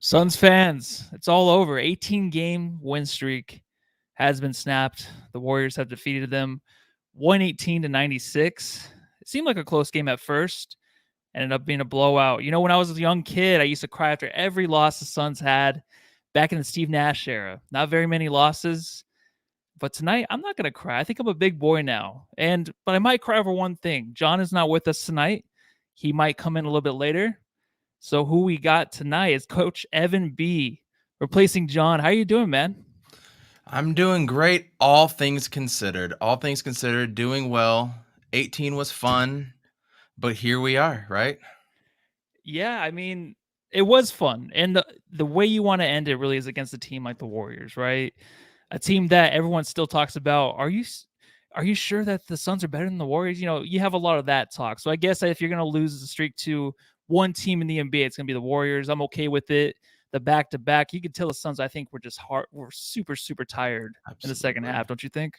Suns fans, it's all over. 18-game win streak has been snapped. The Warriors have defeated them 118-96. It seemed like a close game at first. Ended up being a blowout. When I was a young kid, I used to cry after every loss the Suns had back in the Steve Nash era. Not very many losses. But tonight, I'm not going to cry. I think I'm a big boy now. But I might cry over one thing. John is not with us tonight. He might come in a little bit later. So who we got tonight is Coach Evan B. replacing John. How you doing, man? I'm doing great, all things considered. All things considered, doing well. 18 was fun, but here we are, right? Yeah, I mean, it was fun. And the way you want to end it really is against a team like the Warriors, right? A team that everyone still talks about. Are you sure that the Suns are better than the Warriors? You have a lot of that talk. So I guess if you're going to lose the streak to one team in the NBA, it's going to be the Warriors. I'm okay with it. The back-to-back, you could tell the Suns, I think, we're super, super tired in the second half, don't you think?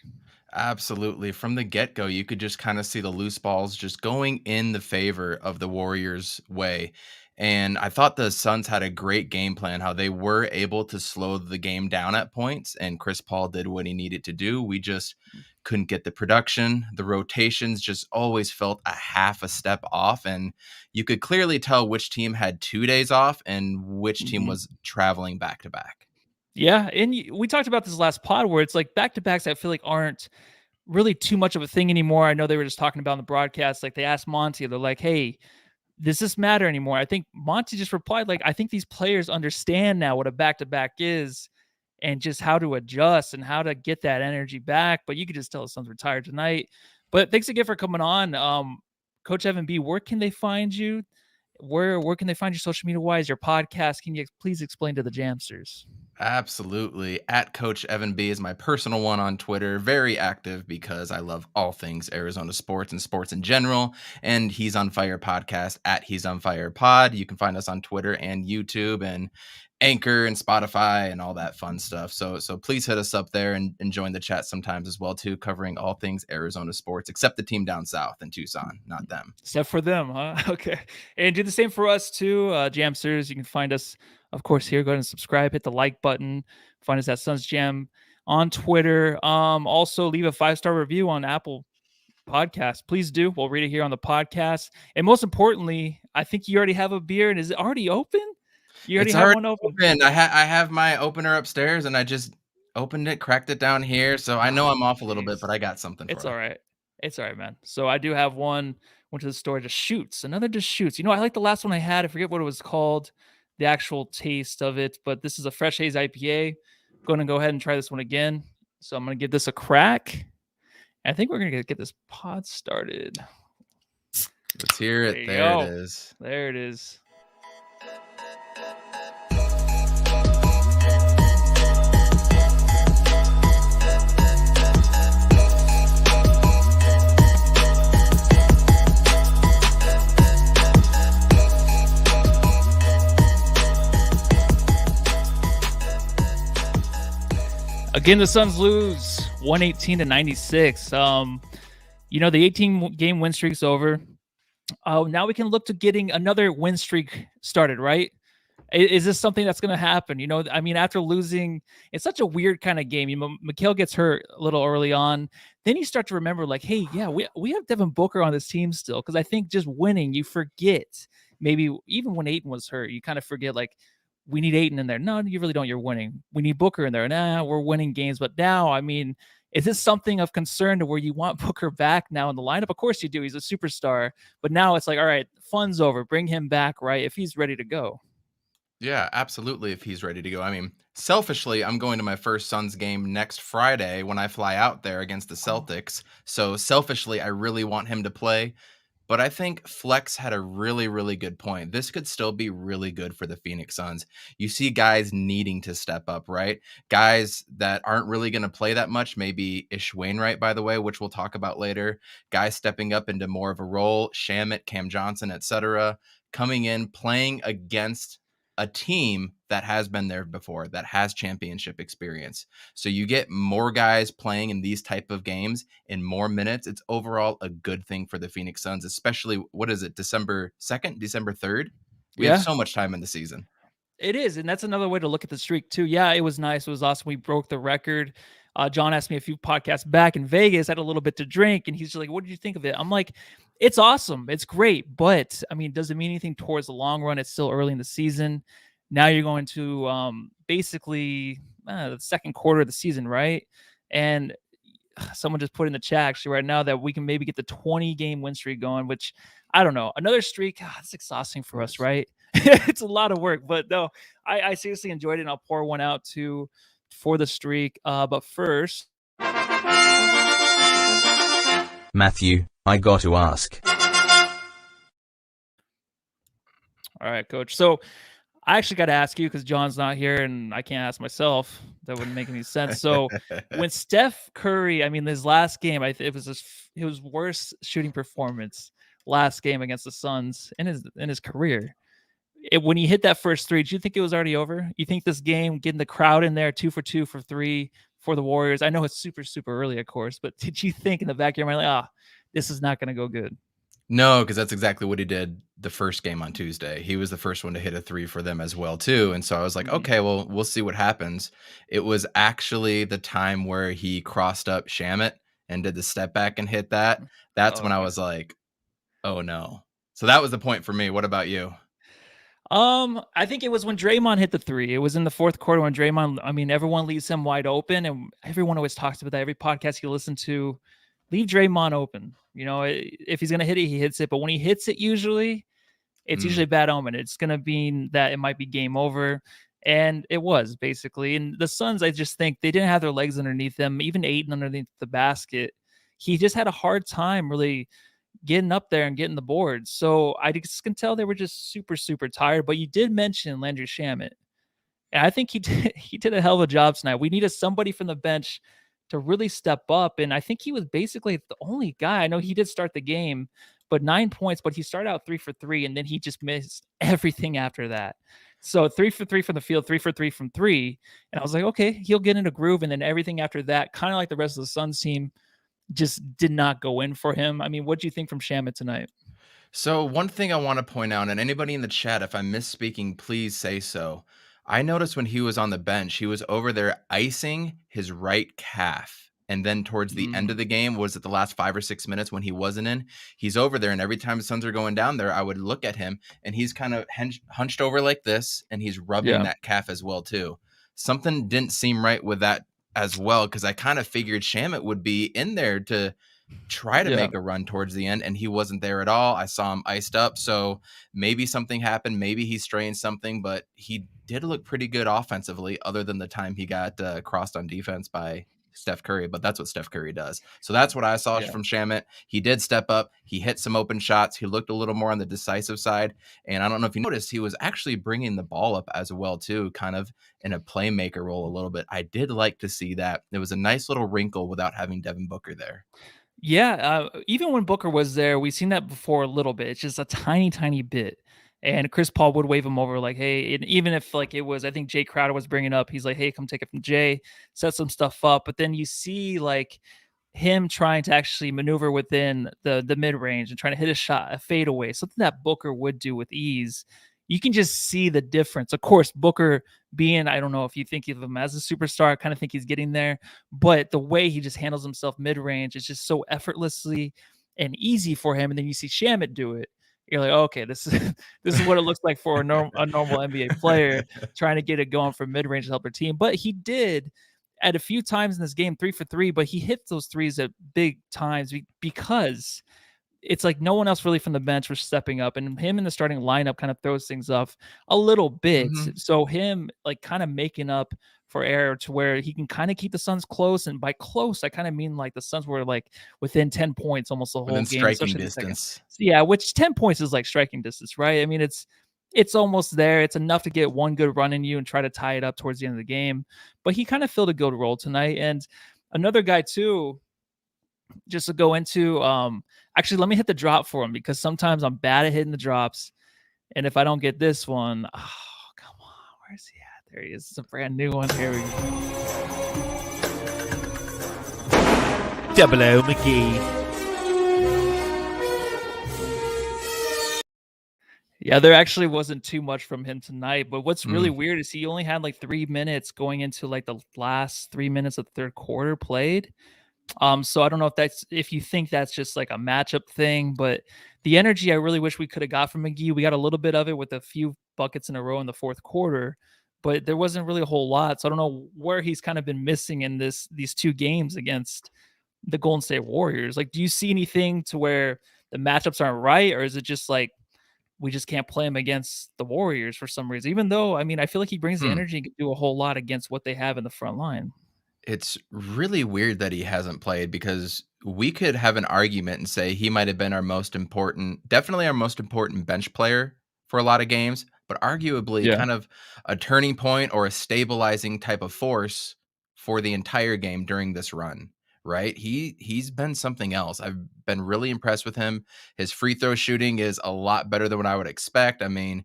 Absolutely. From the get-go, you could just kind of see the loose balls just going in the favor of the Warriors' way. And I thought the Suns had a great game plan, how they were able to slow the game down at points, and Chris Paul did what he needed to do. We just couldn't get the production. The rotations just always felt a half a step off, and you could clearly tell which team had 2 days off and which team was traveling back to back. Yeah, and we talked about this last pod where it's like back-to-backs I feel like aren't really too much of a thing anymore. I know they were just talking about in the broadcast, like they asked Monty, they're like, hey, does this matter anymore? I think Monty just replied, like, I think these players understand now what a back-to-back is and just how to adjust and how to get that energy back. But you could just tell the Suns retired tonight. But thanks again for coming on. Coach Evan B., where can they find you? Where can they find you social media wise, your podcast? Can you please explain to the Jamsters? Absolutely. At Coach Evan B is my personal one on Twitter. Very active because I love all things Arizona sports and sports in general. And He's on Fire podcast at He's on Fire pod. You can find us on Twitter and YouTube and Anchor and Spotify and all that fun stuff. So please hit us up there and join the chat sometimes as well too, covering all things Arizona sports, except the team down south in Tucson, not them. Except for them, huh? Okay. And do the same for us too. Jamsters, you can find us, of course, here. Go ahead and subscribe, hit the like button. Find us at Suns Jam on Twitter. Also leave a 5-star review on Apple Podcast. Please do. We'll read it here on the podcast. And most importantly, I think you already have a beer. And is it already open? You already have one open? I have my opener upstairs and I just opened it, cracked it down here. So I know I'm off a little bit, but I got something for It's you. all right. It's all right, man. So I do have one. Went to the store, just shoots. Another just shoots. I like the last one I had. I forget what it was called, the actual taste of it, but this is a fresh haze IPA. Going to go ahead and try this one again. So I'm going to give this a crack. I think we're going to get this pod started. Let's hear it. There it is. There it is. Again, the Suns lose 118-96. The 18-game win streak's over. Now we can look to getting another win streak started, right? Is this something that's going to happen? After losing, it's such a weird kind of game. Mikal gets hurt a little early on. Then you start to remember, like, hey, yeah, we have Devin Booker on this team still. Because I think just winning, you forget. Maybe even when Ayton was hurt, you kind of forget, like, we need Ayton in there. No, you really don't. You're winning. We need Booker in there. Nah, we're winning games. But now, is this something of concern to where you want Booker back now in the lineup? Of course you do. He's a superstar. But now it's like, all right, fun's over. Bring him back, right? If he's ready to go. Yeah, absolutely. If he's ready to go. Selfishly, I'm going to my first Suns game next Friday when I fly out there against the Celtics. So selfishly, I really want him to play. But I think Flex had a really, really good point. This could still be really good for the Phoenix Suns. You see guys needing to step up, right? Guys that aren't really going to play that much, maybe Ish Wainwright, by the way, which we'll talk about later. Guys stepping up into more of a role, Shamet, Cam Johnson, etc., coming in, playing against a team that has been there before, that has championship experience. So you get more guys playing in these type of games in more minutes. It's overall a good thing for the Phoenix Suns, especially, what is it, December 2nd, December 3rd? We have so much time in the season. It is, and that's another way to look at the streak too. Yeah, it was nice. It was awesome. We broke the record. John asked me a few podcasts back in Vegas, had a little bit to drink, and he's just like, "What did you think of it?" I'm like, "It's awesome. It's great, but I mean, does it mean anything towards the long run? It's still early in the season. Now you're going to basically the second quarter of the season, right?" And someone just put in the chat actually right now that we can maybe get the 20-game win streak going, which I don't know. Another streak, it's exhausting for us, right? It's a lot of work, but no, I seriously enjoyed it, and I'll pour one out for the streak. But first, Matthew, I got to ask. All right, Coach. So I actually got to ask you because John's not here, and I can't ask myself. That wouldn't make any sense. So when Steph Curry, I mean, his last game, it was his worst shooting performance last game against the Suns in his career. When he hit that first three, did you think it was already over? You think this game, getting the crowd in there, 2 for 2 for 3 for the Warriors? I know it's super, super early, of course, but did you think in the back of your mind, like, this is not going to go good? No, because that's exactly what he did the first game on Tuesday. He was the first one to hit a 3 for them as well, too. And so I was like, okay, well, we'll see what happens. It was actually the time where he crossed up Shamet and did the step back and hit that. That's when I was like, oh, no. So that was the point for me. What about you? I think it was when Draymond hit the 3. It was in the fourth quarter when Draymond, I mean, everyone leaves him wide open, and everyone always talks about that. Every podcast you listen to, leave Draymond open. You know, if he's going to hit it, he hits it. But when he hits it, it's usually a bad omen. It's going to mean that it might be game over. And it was, basically. And the Suns, I just think they didn't have their legs underneath them, even Ayton underneath the basket. He just had a hard time really getting up there and getting the boards. So I just can tell they were just super, super tired. But you did mention Landry Shamet. And I think he did a hell of a job tonight. We needed somebody from the bench to really step up. And I think he was basically the only guy. I know he did start the game, but 9 points, but he started out 3 for 3, and then he just missed everything after that. So 3 for 3 from the field, 3 for 3 from 3. And I was like, okay, he'll get in a groove. And then everything after that, kind of like the rest of the Suns team, just did not go in for him. I mean, what do you think from Shamet tonight? So one thing I want to point out, and anybody in the chat, if I'm misspeaking, please say so. I noticed when he was on the bench, he was over there icing his right calf. And then towards the end of the game, was it the last 5 or 6 minutes when he wasn't in? He's over there, and every time the Suns are going down there, I would look at him, and he's kind of hunched over like this, and he's rubbing that calf as well, too. Something didn't seem right with that as well, because I kind of figured Shamet would be in there to try to make a run towards the end, and he wasn't there at all. I saw him iced up, so maybe something happened. Maybe he's straying something, but he did look pretty good offensively, other than the time he got crossed on defense by Steph Curry, but that's what Steph Curry does. So that's what I saw from Shamet. He did step up. He hit some open shots. He looked a little more on the decisive side, and I don't know if you noticed, he was actually bringing the ball up as well, too, kind of in a playmaker role a little bit. I did like to see that. It was a nice little wrinkle without having Devin Booker there. Yeah, even when Booker was there, we've seen that before a little bit. It's just a tiny, tiny bit. And Chris Paul would wave him over like, hey, and even if like it was, I think Jay Crowder was bringing up, he's like, hey, come take it from Jay, set some stuff up. But then you see like him trying to actually maneuver within the mid-range and trying to hit a shot, a fadeaway, something that Booker would do with ease. You can just see the difference. Of course, Booker being, I don't know if you think of him as a superstar, I kind of think he's getting there, but the way he just handles himself mid-range is just so effortlessly and easy for him. And then you see Shamet do it. You're like, okay, this is what it looks like for a normal NBA player trying to get it going from mid-range to help their team. But he did at a few times in this game, 3 for 3, but he hit those threes at big times because it's like no one else really from the bench was stepping up, and him in the starting lineup kind of throws things off a little bit. So him like kind of making up for error to where he can kind of keep the Suns close. And by close, I kind of mean like the Suns were like within 10 points almost the whole game. Striking distance. Yeah, which 10 points is like striking distance, right? I mean, it's almost there. It's enough to get one good run in you and try to tie it up towards the end of the game. But he kind of filled a good role tonight. And another guy too, just to go into, actually, let me hit the drop for him because sometimes I'm bad at hitting the drops. And if I don't get this one, oh, come on. Where's he at? There he is. It's a brand new one. Here we go. Javale McGee. Yeah, there actually wasn't too much from him tonight, but what's really Mm, weird is he only had like 3 minutes going into like the last 3 minutes of the third quarter played. So I don't know if you think that's just like a matchup thing, but the energy I really wish we could have got from McGee. We got a little bit of it with a few buckets in a row in the fourth quarter, but there wasn't really a whole lot. So I don't know where he's kind of been missing in these two games against the Golden State Warriors. Like, do you see anything to where the matchups aren't right, or is it just like we just can't play him against the Warriors for some reason? Even though, I mean, I feel like he brings the hmm. energy and can do a whole lot against what they have in the front line. It's really weird that he hasn't played because we could have an argument and say he might have been our most important, definitely our most important bench player for a lot of games, but arguably Yeah. kind of a turning point or a stabilizing type of force for the entire game during this run, right? He's been something else. I've been really impressed with him. His free throw shooting is a lot better than what I would expect. I mean,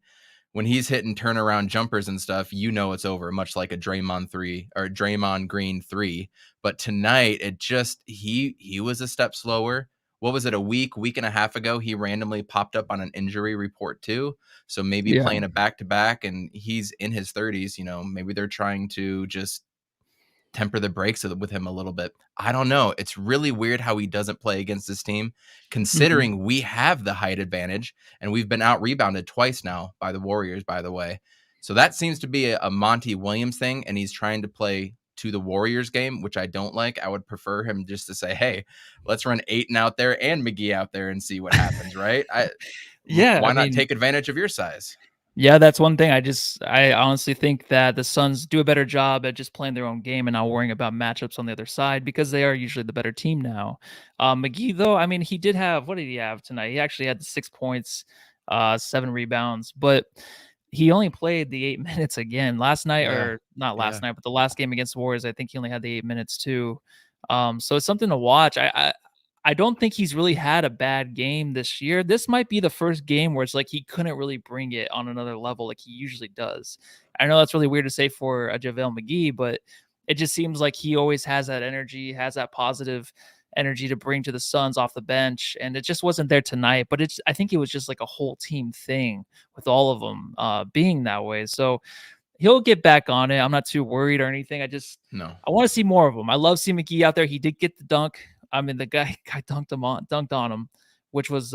when he's hitting turnaround jumpers and stuff, you know it's over, much like a Draymond 3 or Draymond Green 3. But tonight, it just he was a step slower. What was it, a week and a half ago? He randomly popped up on an injury report too. So maybe Yeah. playing a back to back, and he's in his 30s. Maybe they're trying to just temper the brakes with him a little bit. I don't know. It's really weird how he doesn't play against this team, Mhm. considering we have the height advantage and we've been out rebounded twice now by the Warriors, by the way. So that seems to be a Monty Williams thing, and he's trying to play to the Warriors game, which I don't like. I would prefer him just to say, "Hey, let's run Ayton out there and McGee out there and see what happens." Right? Yeah, I Why not mean, take advantage of your size? yeah, that's one thing. I honestly think that the Suns do a better job at just playing their own game and not worrying about matchups on the other side because they are usually the better team now. McGee, though, I mean, he did have what did he have tonight? He actually had the 6 points, 7 rebounds, but he only played the 8 minutes again last night, Yeah, or not last yeah. night, but the last game against the Warriors. I think he only had the 8 minutes too. So it's something to watch. I don't think he's really had a bad game this year. This might be the first game where it's like he couldn't really bring it on another level like he usually does. I know that's really weird to say for a JaVale McGee, but it just seems like he always has that energy, has that positive energy to bring to the Suns off the bench, and it just wasn't there tonight. But I think it was just like a whole team thing with all of them being that way. So he'll get back on it. I'm not too worried or anything. No. I want to see more of him. I love seeing McGee out there. He did get the dunk. I mean, the guy dunked on him, which was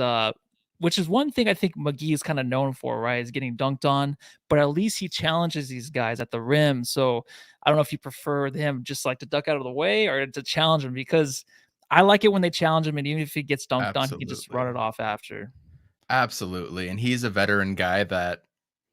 which is one thing I think McGee is kind of known for, right? Is getting dunked on, but at least he challenges these guys at the rim. So I don't know if you prefer him just like to duck out of the way or to challenge him, because I like it when they challenge him, and even if he gets dunked on, he can just run Absolutely. it off after. Absolutely, and he's a veteran guy that,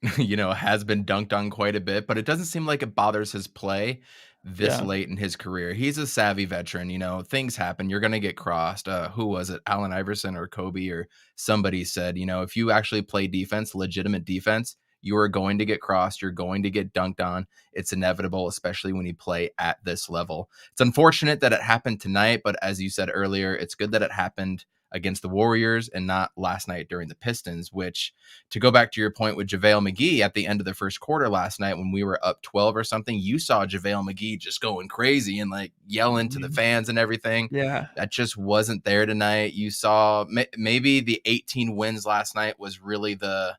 has been dunked on quite a bit, but it doesn't seem like it bothers his play this Yeah. late in his career. He's a savvy veteran, things happen, you're gonna get crossed. Who was it? Allen Iverson or Kobe or somebody said, if you actually play defense, legitimate defense, you are going to get crossed, you're going to get dunked on. It's inevitable, especially when you play at this level. It's unfortunate that it happened tonight, but as you said earlier, it's good that it happened against the Warriors and not last night during the Pistons, which, to go back to your point with JaVale McGee at the end of the first quarter last night when we were up 12 or something, you saw JaVale McGee just going crazy and like yelling to the Mhm. fans and everything. Yeah. That just wasn't there tonight. You saw maybe the 18 wins last night was really the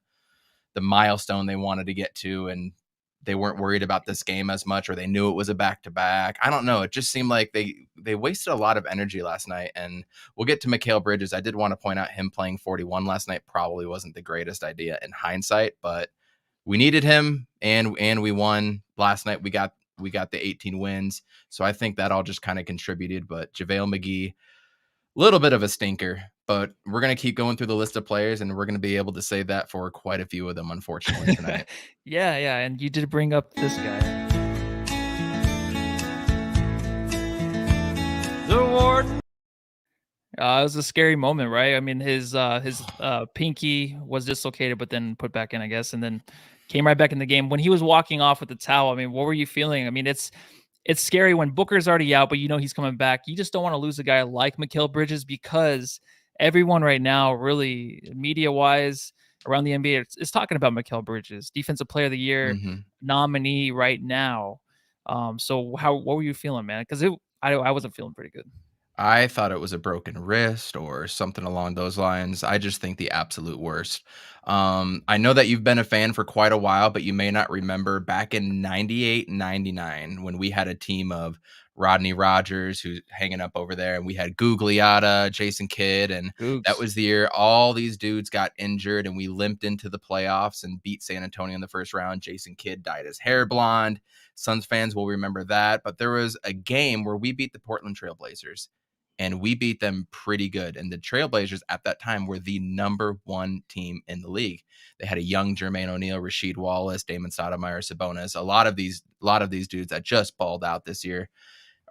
milestone they wanted to get to, and they weren't worried about this game as much, or they knew it was a back to back. I don't know. It just seemed like they wasted a lot of energy last night. And we'll get to Mikal Bridges. I did want to point out him playing 41 last night probably wasn't the greatest idea in hindsight, but we needed him, and we won last night. We got the 18 wins. So I think that all just kind of contributed. But JaVale McGee, little bit of a stinker, but we're going to keep going through the list of players, and we're going to be able to say that for quite a few of them, unfortunately, tonight. Yeah, yeah, and you did bring up this guy. The warden. It was a scary moment, right? I mean, his pinky was dislocated, but then put back in, I guess, and then came right back in the game. When he was walking off with the towel, I mean, what were you feeling? I mean, it's scary when Booker's already out, but you know he's coming back. You just don't want to lose a guy like Mikal Bridges, because everyone right now, really media wise around the NBA, is talking about Mikal Bridges, Defensive Player of the Year hmm nominee right now. So what were you feeling, man? Because I wasn't feeling pretty good. I thought it was a broken wrist or something along those lines. I just think the absolute worst. I know that you've been a fan for quite a while, but you may not remember back in 98, 99, when we had a team of Rodney Rogers, who's hanging up over there, and we had Gugliotta, Jason Kidd, and that Googs. was the year all these dudes got injured, and we limped into the playoffs and beat San Antonio in the first round. Jason Kidd dyed his hair blonde. Suns fans will remember that, but there was a game where we beat the Portland Trailblazers, and we beat them pretty good. And the Trailblazers at that time were the number one team in the league. They had a young Jermaine O'Neal, Rasheed Wallace, Damon Stoudemire, Sabonis, a lot of these dudes that just balled out this year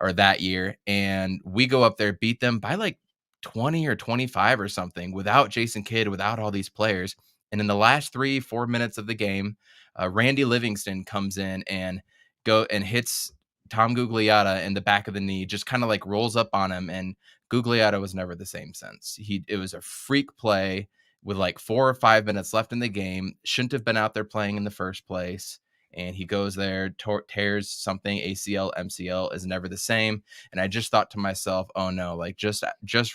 or that year. And we go up there, beat them by like 20 or 25 or something without Jason Kidd, without all these players. And in the last 3-4 minutes of the game, Randy Livingston comes in and hits Tom Gugliotta in the back of the knee, just kind of like rolls up on him. And Gugliotta was never the same since. It was a freak play with like 4 or 5 minutes left in the game. Shouldn't have been out there playing in the first place. And he goes there, tears something, ACL, MCL, is never the same. And I just thought to myself, oh no, like just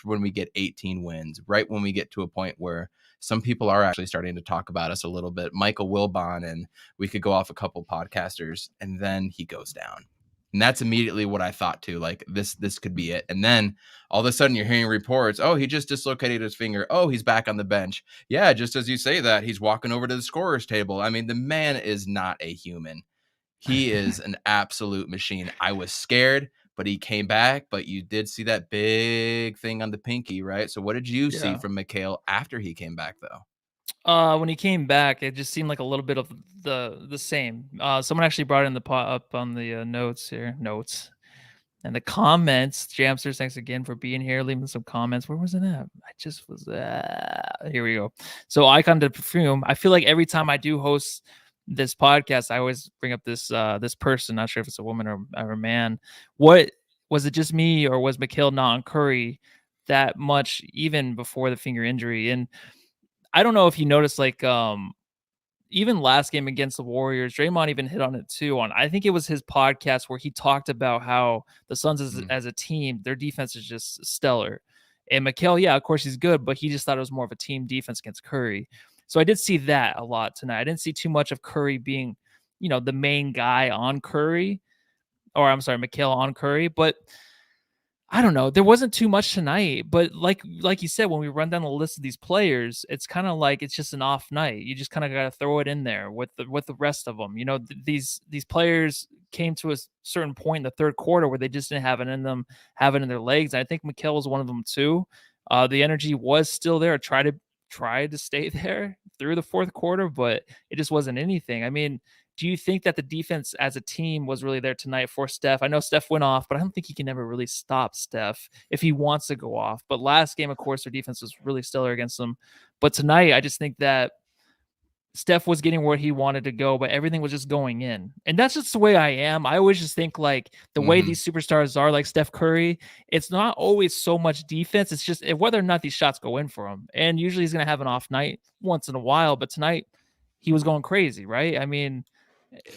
when we get 18 wins, right when we get to a point where some people are actually starting to talk about us a little bit, Michael Wilbon, and we could go off a couple podcasters, and then he goes down. And that's immediately what I thought too. Like this could be it. And then all of a sudden you're hearing reports. Oh, he just dislocated his finger. Oh, he's back on the bench. Yeah, just as you say that, he's walking over to the scorer's table. I mean, the man is not a human. He is an absolute machine. I was scared, but he came back. But you did see that big thing on the pinky, right? So what did you see from Mikal after he came back, though? When he came back, it just seemed like a little bit of the same. Someone actually brought in the pot up on the notes and the comments. Jamsters, thanks again for being here, leaving some comments. Where was it at? I just was here we go. So Icon to Perfume. I feel like every time I do host this podcast, I always bring up this person. Not sure if it's a woman or a man. What was it? Just me, or was Mikal not on Curry that much even before the finger injury? And I don't know if you noticed, like, even last game against the Warriors, Draymond even hit on it too. I think it was his podcast where he talked about how the Suns as a team, their defense is just stellar. And Mikal, yeah, of course he's good, but he just thought it was more of a team defense against Curry. So I did see that a lot tonight. I didn't see too much of Curry being, the main guy on Curry, or I'm sorry, Mikal on Curry, but I don't know. There wasn't too much tonight, but like you said, when we run down the list of these players, it's kind of like it's just an off night. You just kind of got to throw it in there with the rest of them. These players came to a certain point in the third quarter where they just didn't have it in them, have it in their legs. I think Mikal was one of them too. The energy was still there. Tried to stay there through the fourth quarter, but it just wasn't anything. I mean, do you think that the defense as a team was really there tonight for Steph? I know Steph went off, but I don't think he can ever really stop Steph if he wants to go off. But last game, of course, their defense was really stellar against them. But tonight, I just think that Steph was getting where he wanted to go, but everything was just going in. And that's just the way I am. I always just think like the way these superstars are, like Steph Curry, it's not always so much defense. It's just whether or not these shots go in for him. And usually he's going to have an off night once in a while, but tonight he was going crazy, right? I mean,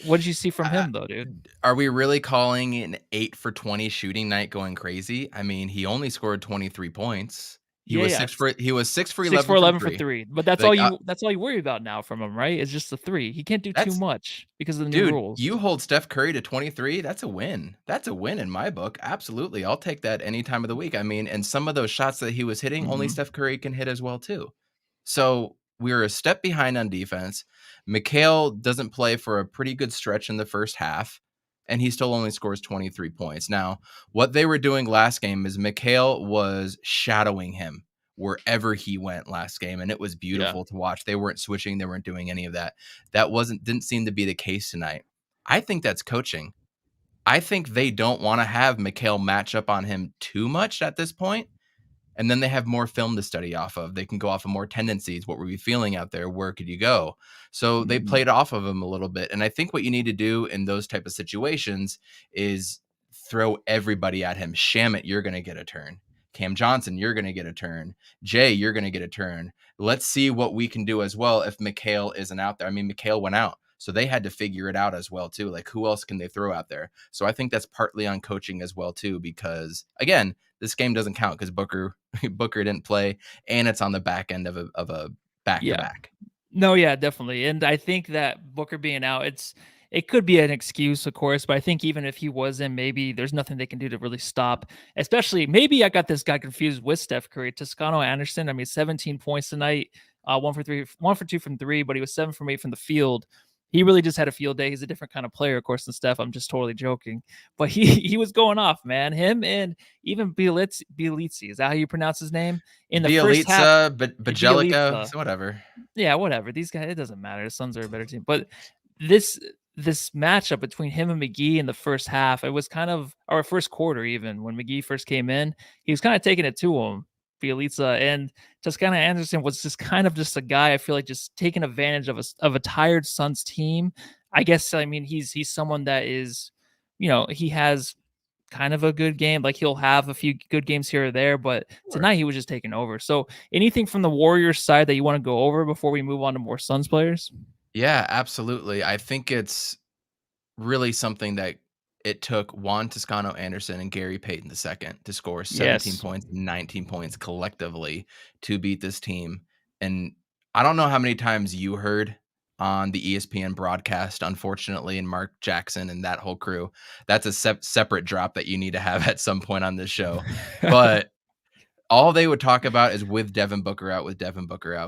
what did you see from him though, dude? Are we really calling an 8 for 20 shooting night going crazy? I mean, he only scored 23 points. He was 6 for 11 for 3. But that's like, all you worry about now from him, right? It's just the 3. He can't do too much because of the new rules. You hold Steph Curry to 23, that's a win. That's a win in my book. Absolutely. I'll take that any time of the week. I mean, and some of those shots that he was hitting, only Steph Curry can hit as well too. So we're a step behind on defense. Mikal doesn't play for a pretty good stretch in the first half, and he still only scores 23 points. Now, what they were doing last game is Mikal was shadowing him wherever he went last game, and it was beautiful to watch. They weren't switching. They weren't doing any of that. That didn't seem to be the case tonight. I think that's coaching. I think they don't want to have Mikal match up on him too much at this point. And then they have more film to study off of. They can go off of more tendencies. What were we feeling out there? Where could you go? So they played off of him a little bit. And I think what you need to do in those type of situations is throw everybody at him. Shamit, you're going to get a turn. Cam Johnson, you're going to get a turn. Jay, you're going to get a turn. Let's see what we can do as well if Mikal isn't out there. I mean, Mikal went out, so they had to figure it out as well too. Like, who else can they throw out there? So I think that's partly on coaching as well too, because again, this game doesn't count because Booker didn't play, and it's on the back end of a back-to-back. No, yeah, definitely. And I think that Booker being out, it could be an excuse, of course, but I think even if he wasn't, maybe there's nothing they can do to really stop. Especially, maybe I got this guy confused with Steph Curry. Toscano Anderson, I mean, 17 points tonight, 1 for 3, 1 for 2 from three, but he was 7 from 8 from the field. He really just had a field day. He's a different kind of player, of course, than Steph. I'm just totally joking, but he was going off, man. Him and even Bielitsi, is that how you pronounce his name? In the first half, Bielitsa, Bajelica, Bielitsa. so whatever. Yeah, whatever. These guys, it doesn't matter. The Suns are a better team. But this this matchup between him and McGee in the first half, it was kind of our first quarter even when McGee first came in, he was kind of taking it to him, Bielitsa, and Toscana Anderson was just a guy I feel like just taking advantage of a tired Suns team. I guess I mean he's someone that is, he has kind of a good game. Like he'll have a few good games here or there, but Sure. tonight he was just taking over. So anything from the Warriors side that you want to go over before we move on to more Suns players? Yeah, absolutely. I think it's really something that it took Juan Toscano Anderson and Gary Payton II to score 17 Yes. points, 19 points collectively to beat this team. And I don't know how many times you heard on the ESPN broadcast, unfortunately, and Mark Jackson and that whole crew. That's a separate drop that you need to have at some point on this show. But all they would talk about is with Devin Booker out,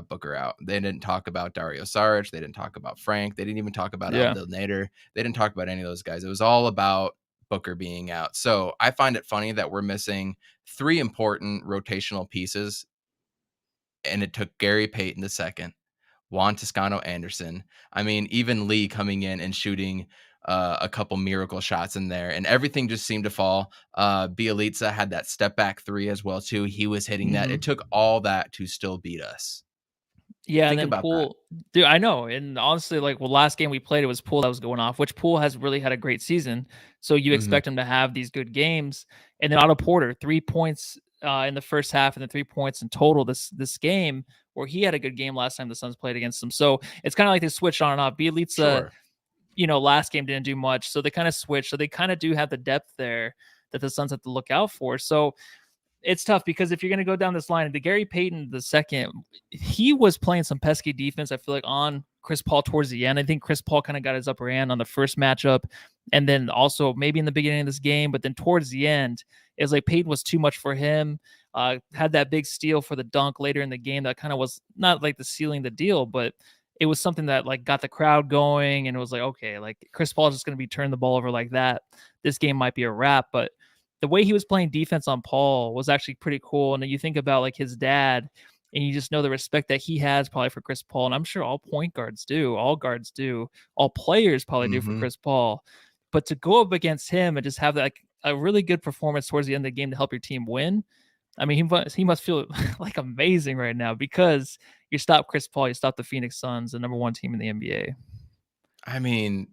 Booker out. They didn't talk about Dario Saric. They didn't talk about Frank. They didn't even talk about Yeah. Abdel Nader. They didn't talk about any of those guys. It was all about Booker being out. So I find it funny that we're missing 3 important rotational pieces, and it took Gary Payton II, Juan Toscano Anderson. I mean, even Lee coming in and shooting a couple miracle shots in there, and everything just seemed to fall. Bielitsa had that step back 3 as well too. He was hitting that. Mhm. It took all that to still beat us. Yeah, and Think then about that. Poole, dude, I know. And honestly, like, last game we played, it was Poole that was going off, which Poole has really had a great season. So you Mhm. expect him to have these good games. And then Otto Porter, 3 points in the first half, and then 3 points in total this game, where he had a good game last time the Suns played against them. So it's kind of like they switch on and off. Bielitsa, Sure. last game didn't do much, so they kind of switch. So they kind of do have the depth there that the Suns have to look out for. So it's tough because if you're going to go down this line, the Gary Payton the second, he was playing some pesky defense. I feel like on Chris Paul towards the end. I think Chris Paul kind of got his upper hand on the first matchup, and then also maybe in the beginning of this game. But then towards the end, it was like Payton was too much for him. Had that big steal for the dunk later in the game that kind of was not like the sealing the deal, but it was something that like got the crowd going, and it was like, okay, like Chris Paul is just going to be turning the ball over like that. This game might be a wrap, but the way he was playing defense on Paul was actually pretty cool. And then you think about like his dad, and you just know the respect that he has probably for Chris Paul. And I'm sure all point guards do, all guards do, all players probably do for Mhm. Chris Paul. But to go up against him and just have like a really good performance towards the end of the game to help your team win, I mean, he must feel like amazing right now because you stop Chris Paul, you stop the Phoenix Suns, the number 1 team in the NBA. I mean,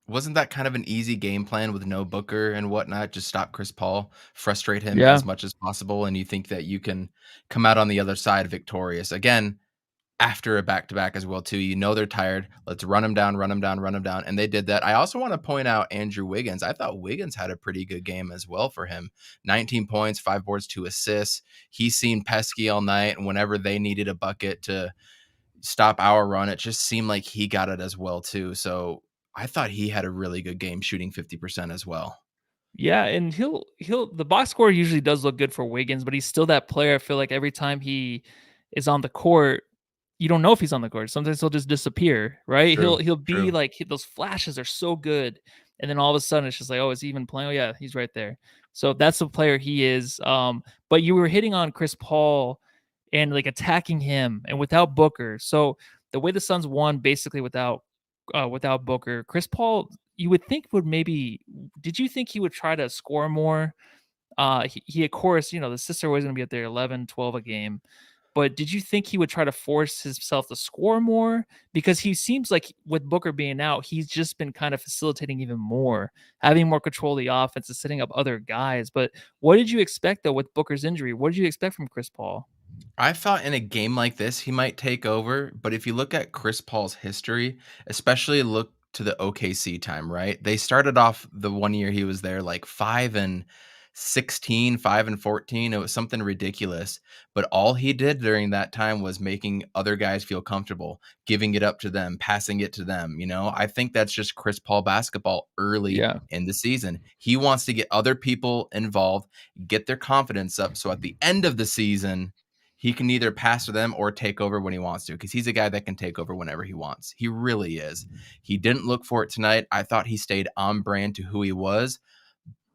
wasn't that kind of an easy game plan with no Booker and whatnot? Just stop Chris Paul, frustrate him Yeah. as much as possible, and you think that you can come out on the other side victorious. Again, after a back-to-back as well too. You know they're tired. Let's run them down, run them down, run them down. And they did that. I also want to point out Andrew Wiggins. I thought Wiggins had a pretty good game as well for him. 19 points, 5 boards, 2 assists. He seemed pesky all night. And whenever they needed a bucket to stop our run, it just seemed like he got it as well too. So I thought he had a really good game shooting 50% as well. Yeah, and he'll the box score usually does look good for Wiggins, but he's still that player. I feel like every time he is on the court, you don't know if he's on the court. Sometimes he'll just disappear, right? True. He'll be True. like those flashes are so good, and then all of a sudden it's just like, oh, is he even playing? Oh yeah, he's right there. So that's the player he is. But you were hitting on Chris Paul and like attacking him and without Booker. So the way the Suns won basically without Booker, Chris Paul, you would think would maybe. Did you think he would try to score more? He of course, the sister was going to be up there 11, 12 a game. But did you think he would try to force himself to score more? Because he seems like with Booker being out, he's just been kind of facilitating even more, having more control of the offense and setting up other guys. But what did you expect though with Booker's injury? What did you expect from Chris Paul? I thought in a game like this, he might take over. But if you look at Chris Paul's history, especially look to the OKC time, right? They started off the one year he was there like 5-7 16, 5 and 14. It was something ridiculous. But all he did during that time was making other guys feel comfortable, giving it up to them, passing it to them. I think that's just Chris Paul basketball early Yeah. in the season. He wants to get other people involved, get their confidence up. So at the end of the season, he can either pass to them or take over when he wants to, because he's a guy that can take over whenever he wants. He really is. He didn't look for it tonight. I thought he stayed on brand to who he was.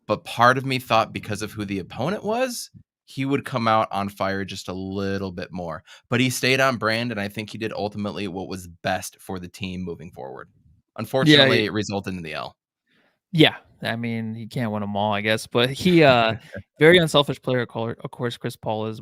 But part of me thought because of who the opponent was, he would come out on fire just a little bit more. But he stayed on brand, and I think he did ultimately what was best for the team moving forward. Unfortunately, it resulted in the L. Yeah. I mean, he can't win them all, I guess. But he very unselfish player, of course, Chris Paul was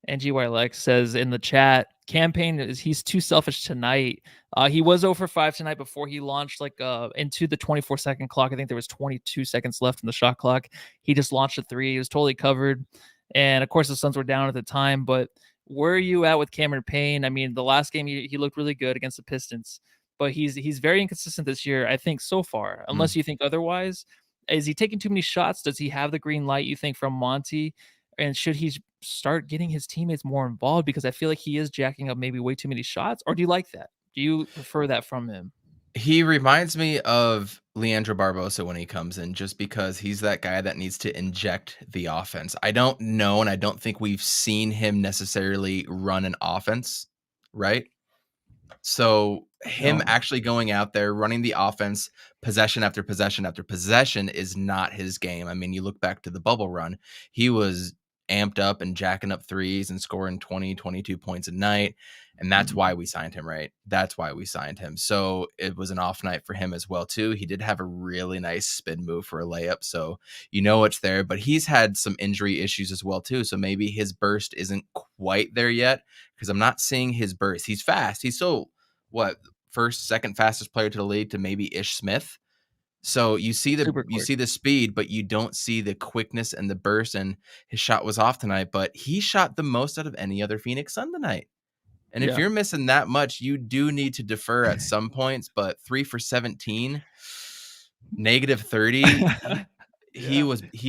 NGYLX says in the chat, campaign he's too selfish tonight. He was 0 for 5 tonight before he launched into the 24-second clock. I think there was 22 seconds left in the shot clock. He just launched a 3. He was totally covered. And of course the Suns were down at the time, but where are you at with Cameron Payne? I mean, the last game he looked really good against the Pistons, but he's very inconsistent this year, I think, so far, unless you think otherwise. Is he taking too many shots? Does he have the green light, you think, from Monty? And should he start getting his teammates more involved? Because I feel like he is jacking up maybe way too many shots. Or do you like that? Do you prefer that from him? He reminds me of Leandro Barbosa when he comes in, just because he's that guy that needs to inject the offense. I don't know, and I don't think we've seen him necessarily run an offense, right? So him actually going out there, running the offense, possession after possession after possession is not his game. I mean, you look back to the bubble run, he was amped up and jacking up threes and scoring 20, 22 points a night. And that's why we signed him, right? That's why we signed him. So it was an off night for him as well, too. He did have a really nice spin move for a layup. So it's there, but he's had some injury issues as well, too. So maybe his burst isn't quite there yet, because I'm not seeing his burst. He's fast. He's still first, second fastest player to the league to maybe Ish Smith. So you see the speed, but you don't see the quickness and the burst. And his shot was off tonight, but he shot the most out of any other Phoenix Sun tonight. And if you're missing that much, you do need to defer at some points. But 3 for 17, -30. He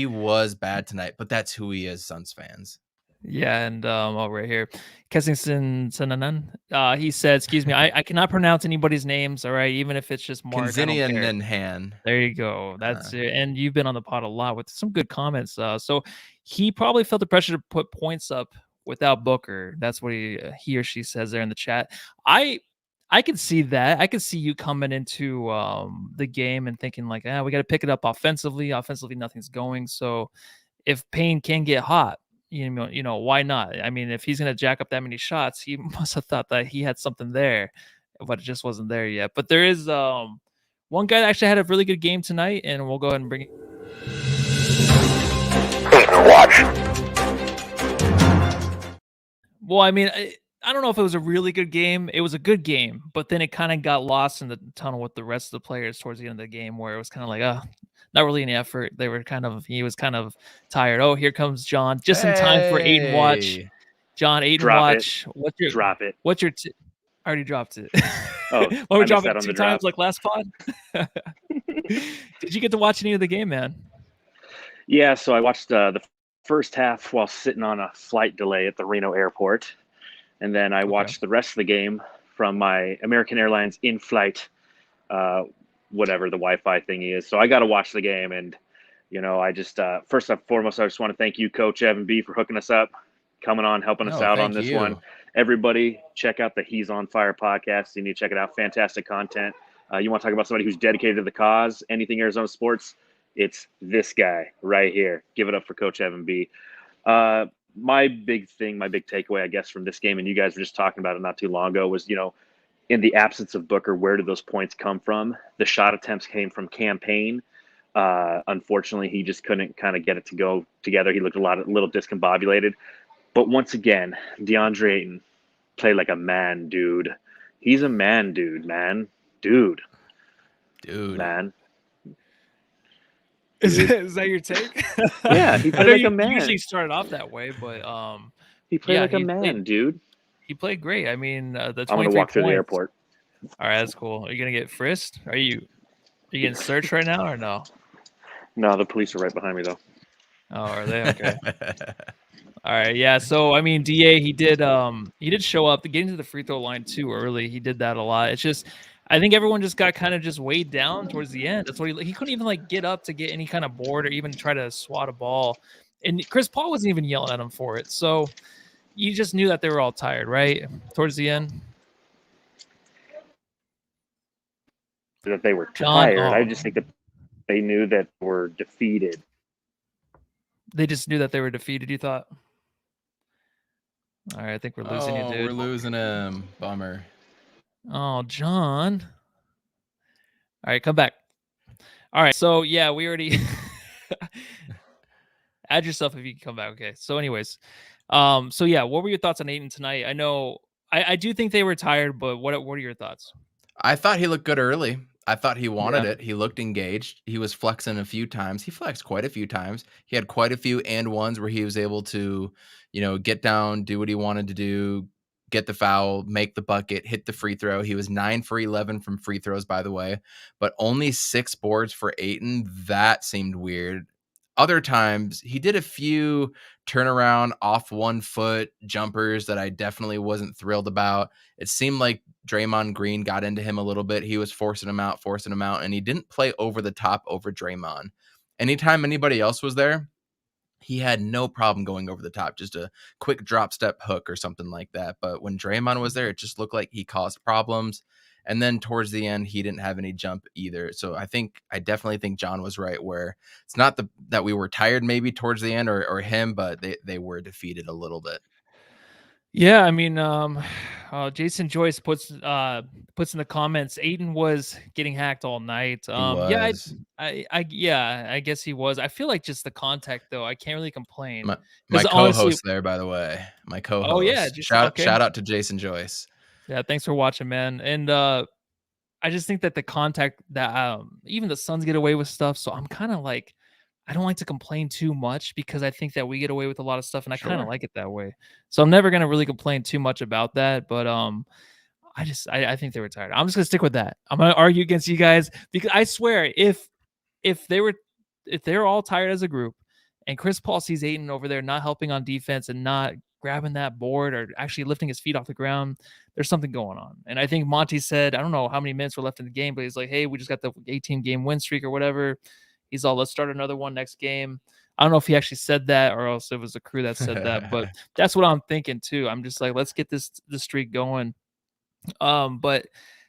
was bad tonight, but that's who he is, Suns fans. Yeah, and right here, Kensington Sananan, he said, excuse me, I cannot pronounce anybody's names, all right, even if it's just Mark. Kenzinian and Han. There you go. That's it. And you've been on the pod a lot with some good comments. So he probably felt the pressure to put points up without Booker. That's what he or she says there in the chat. I can see that. I can see you coming into the game and thinking we got to pick it up offensively. Offensively, nothing's going. So if Payne can get hot, why not? I mean, if he's going to jack up that many shots, he must have thought that he had something there, but it just wasn't there yet. But there is one guy that actually had a really good game tonight, and we'll go ahead and bring it. Watch. Well, I mean, I don't know if it was a really good game. It was a good game, but then it kind of got lost in the tunnel with the rest of the players towards the end of the game, where it was kind of not really any effort. He was kind of tired. Oh, here comes John, just in time for Ayton watch. John, Ayton watch. Drop it. What's your? I already dropped it. Oh, we dropped it 2 times like last pod. Did you get to watch any of the game, man? Yeah, so I watched the first half while sitting on a flight delay at the Reno airport, and then I watched the rest of the game from my American Airlines in-flight, whatever the Wi-Fi thingy is. So I got to watch the game, and I just first and foremost, I just want to thank you, Coach Evan B, for hooking us up, coming on, helping us out on this one. Everybody, check out the He's on Fire podcast. You need to check it out. Fantastic content. You want to talk about somebody who's dedicated to the cause, anything Arizona sports, it's this guy right here. Give it up for Coach Evan B. My big takeaway, I guess, from this game, and you guys were just talking about it not too long ago, was, in the absence of Booker, where did those points come from? The shot attempts came from Payne. Unfortunately, he just couldn't kind of get it to go together. He looked a little discombobulated. But once again, Deandre Ayton played like a man, dude. He's a man, dude, man. Dude. Man. Is that your take? Yeah, he played like a man. He usually started off that way, but he played like a man, dude. He played great. I mean, the 23 I'm gonna walk through the airport. All right, that's cool. Are you gonna get frisked? Are you getting searched right now or no? No, the police are right behind me though. Oh, are they? Okay. All right. Yeah. So I mean, Da he did show up to getting to the free throw line too early. He did that a lot. It's just I think everyone just got kind of just weighed down towards the end. That's what he couldn't even like get up to get any kind of board or even try to swat a ball. And Chris Paul wasn't even yelling at him for it. So you just knew that they were all tired, right? Towards the end. That they were John, tired. I just think that they knew that they were defeated. They just knew that they were defeated, you thought? All right, I think we're losing you, dude. We're losing him. Bummer. Oh, John. All right, come back. All right, so yeah, we already add yourself if you can come back. Okay. So, anyways, so yeah, what were your thoughts on Ayton tonight? I know I do think they were tired, but what are your thoughts? I thought he looked good early. I thought he wanted it. He looked engaged. He was flexing a few times. He flexed quite a few times. He had quite a few and ones where he was able to, get down, do what he wanted to do, get the foul, make the bucket, hit the free throw. He was 9 for 11 from free throws, by the way, but only 6 boards for Ayton. That seemed weird. Other times, he did a few turnaround off 1 foot jumpers that I definitely wasn't thrilled about. It seemed like Draymond Green got into him a little bit. He was forcing him out, and he didn't play over the top over Draymond. Anytime anybody else was there, he had no problem going over the top, just a quick drop step hook or something like that. But when Draymond was there, it just looked like he caused problems. And then towards the end, he didn't have any jump either. So I definitely think John was right, where it's not that we were tired maybe towards the end or him, but they were defeated a little bit. Yeah, I mean, Jason Joyce puts in the comments, Ayton was getting hacked all night. Yeah, I guess he was. I feel like just the contact though, I can't really complain. My co-host there, by the way, my co-host. Oh yeah, shout out to Jason Joyce. Yeah, thanks for watching, man. And I just think that the contact that even the Suns get away with stuff, so I'm kind of like, I don't like to complain too much because I think that we get away with a lot of stuff, and I kind of like it that way. So I'm never gonna really complain too much about that. But I think they were tired. I'm just gonna stick with that. I'm gonna argue against you guys because I swear if they're all tired as a group, and Chris Paul sees Ayton over there not helping on defense and not grabbing that board or actually lifting his feet off the ground, there's something going on. And I think Monty said, I don't know how many minutes were left in the game, but he's like, hey, we just got the 18-game win streak or whatever. He's all, let's start another one next game. I don't know if he actually said that or else it was the crew that said that, but that's what I'm thinking too. I'm just like, let's get this streak going. But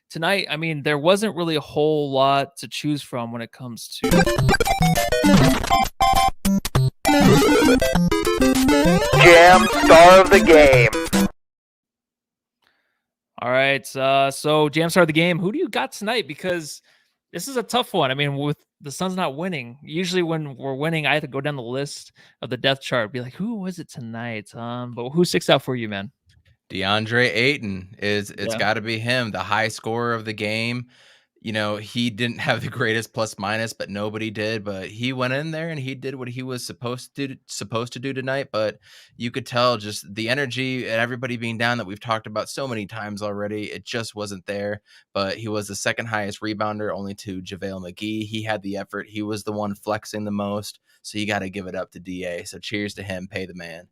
tonight, I mean, there wasn't really a whole lot to choose from when it comes to Jam Star of the Game. All right, so Jam Star of the Game, who do you got tonight? Because this is a tough one. I mean, with the Suns not winning, usually when we're winning, I have to go down the list of the depth chart, be like, who was it tonight? But who sticks out for you, man? Deandre Ayton it's got to be him, the high scorer of the game. He didn't have the greatest plus minus, but nobody did. But he went in there and he did what he was supposed to do tonight. But you could tell just the energy and everybody being down that we've talked about so many times already. It just wasn't there. But he was the second highest rebounder, only to JaVale McGee. He had the effort. He was the one flexing the most. So you got to give it up to DA. So cheers to him. Pay the man.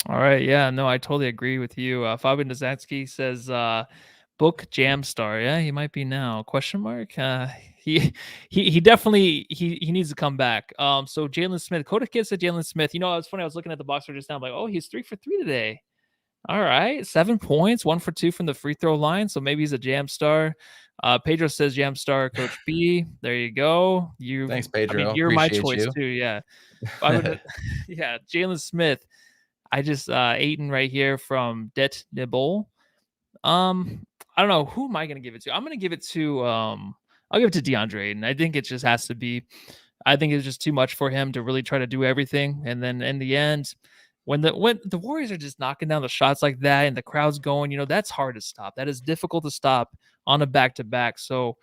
All right. Yeah, no, I totally agree with you. Fabian Dozansky says, book Jam Star. Yeah, he might be now. Question mark. He definitely he needs to come back. So Jalen Smith, Coda Kid said Jalen Smith. It's funny. I was looking at the box score just now. I'm like, oh, he's 3 for 3 today. All right, 7 points, 1 for 2 from the free throw line. So maybe he's a Jam Star. Pedro says Jam Star, Coach B. There you go. Thanks, Pedro. I mean, you're my Appreciate choice you. too. Yeah. Yeah, Jalen Smith. I just Ayton right here from Det Nibble. I don't know, who am I going to give it to? I'm going to give it to I'll give it to Deandre Ayton. I think it just has to be. I think it's just too much for him to really try to do everything, and then in the end, when the Warriors are just knocking down the shots like that and the crowd's going, that's hard to stop. That is difficult to stop on a back-to-back. So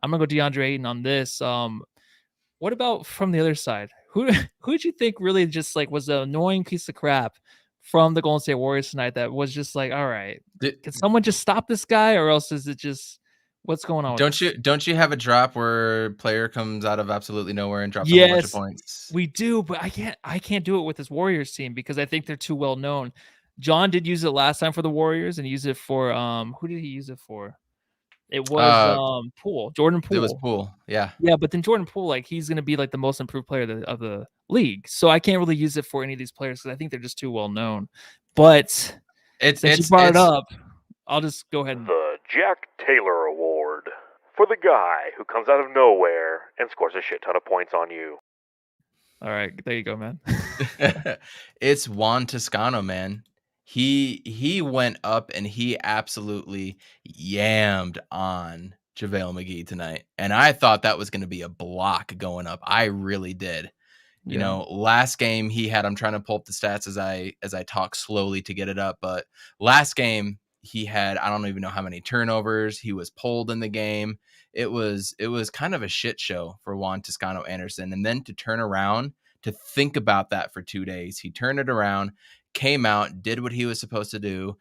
I'm gonna go Deandre Ayton on this. What about from the other side? Who did you think really just like was an annoying piece of crap from the Golden State Warriors tonight that was just like, all right, can someone just stop this guy, or else is it just What's going on? Don't you have a drop where a player comes out of absolutely nowhere and drops a whole bunch of Yes, points? we do, but I can't do it with this Warriors team because I think they're too well known. John did use it last time for the Warriors and use it for who did he use it for? It was Jordan It was Poole. Poole. Yeah. Yeah, but then Jordan Poole, like he's gonna be like the most improved player of the league. So I can't really use it for any of these players because I think they're just too well known. But since you brought it up, I'll just go ahead and The Jack Taylor Award for the guy who comes out of nowhere and scores a shit ton of points on you. all right, there you go, man. It's Juan Toscano, man. He went up and he absolutely yammed on JaVale McGee tonight. And I thought that was going to be a block going up. I really did. You know, last game he had, I'm trying to pull up the stats as I talk slowly to get it up, but last game he had, I don't even know how many turnovers. He was pulled in the game. It was kind of a shit show for Juan Toscano Anderson. And then to turn around, to think about that for 2 days, he turned it around, came out, did what he was supposed to do,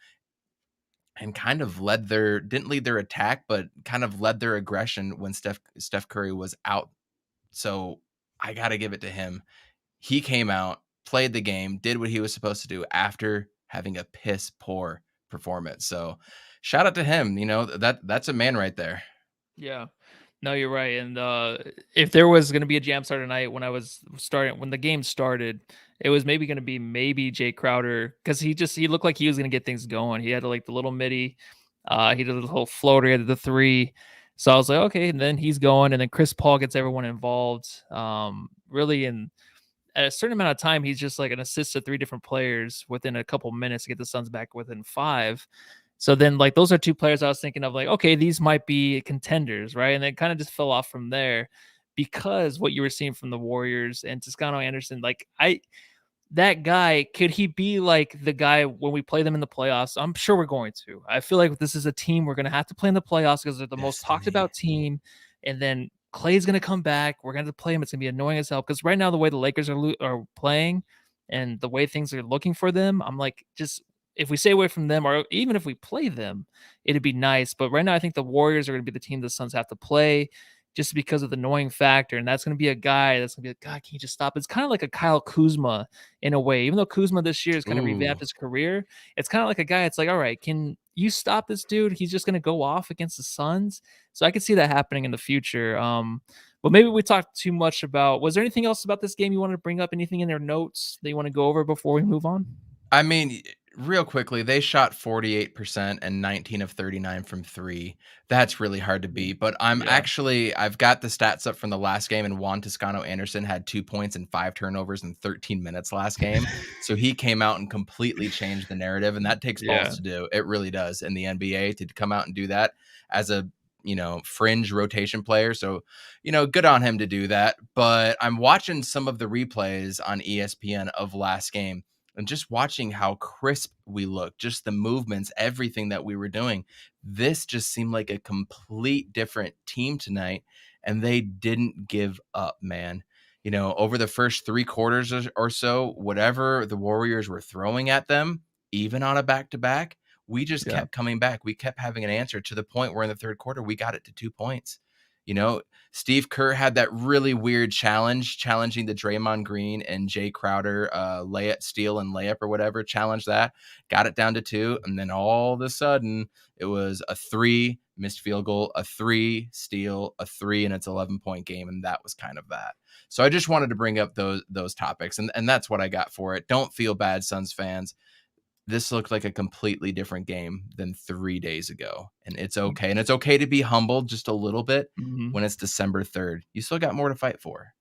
and kind of didn't lead their attack, but kind of led their aggression when Steph Curry was out. So I got to give it to him. He came out, played the game, did what he was supposed to do after having a piss poor performance. So shout out to him. You know, that's a man right there. Yeah. No, you're right. And if there was going to be a jam start tonight when the game started, it was maybe going to be Jay Crowder because he looked like he was going to get things going. He had like the little midi, he did the whole floater, he had the three. So I was like, okay, and then he's going, and then Chris Paul gets everyone involved. Really, and at a certain amount of time, he's just like an assist to three different players within a couple minutes to get the Suns back within 5. So then, like, those are 2 players I was thinking of, like, okay, these might be contenders, right? And then kind of just fell off from there because what you were seeing from the Warriors and Toscano Anderson, like, that guy, could he be like the guy when we play them in the playoffs? I'm sure we're going to. I feel like this is a team we're going to have to play in the playoffs because they're the most talked about team. And then Clay's going to come back. We're going to play him. It's going to be annoying as hell because right now, the way the Lakers are playing and the way things are looking for them, I'm like, just if we stay away from them, or even if we play them, it'd be nice. But right now, I think the Warriors are going to be the team the Suns have to play just because of the annoying factor. And that's going to be a guy that's going to be like, God, can you just stop? It's kind of like a Kyle Kuzma in a way. Even though Kuzma this year has kind of revamped his career, it's kind of like a guy. It's like, all right, can you stop this dude? He's just going to go off against the Suns. So I could see that happening in the future. But maybe we talked too much about, was there anything else about this game you wanted to bring up? Anything in their notes that you want to go over before we move on? I mean, real quickly, they shot 48% and 19 of 39 from 3. That's really hard to beat. But I've got the stats up from the last game, and Juan Toscano Anderson had 2 points and 5 turnovers in 13 minutes last game. So he came out and completely changed the narrative, and that takes balls to do. It really does in the NBA to come out and do that as a fringe rotation player. So, good on him to do that. But I'm watching some of the replays on ESPN of last game, and just watching how crisp we look, just the movements, everything that we were doing. This just seemed like a complete different team tonight, and they didn't give up, man. Over the first 3 quarters or so, whatever the Warriors were throwing at them, even on a back-to-back, we just kept coming back. We kept having an answer to the point where in the 3rd quarter, we got it to 2 points. Steve Kerr had that really weird challenging the Draymond Green and Jay Crowder steal and layup or whatever, challenged that, got it down to 2. And then all of a sudden it was a 3 missed field goal, a 3 steal, a 3, and it's 11-point game. And that was kind of that. So I just wanted to bring up those topics. And that's what I got for it. Don't feel bad, Suns fans. This looked like a completely different game than 3 days ago. And it's okay. And it's okay to be humbled just a little bit when it's December 3rd. You still got more to fight for.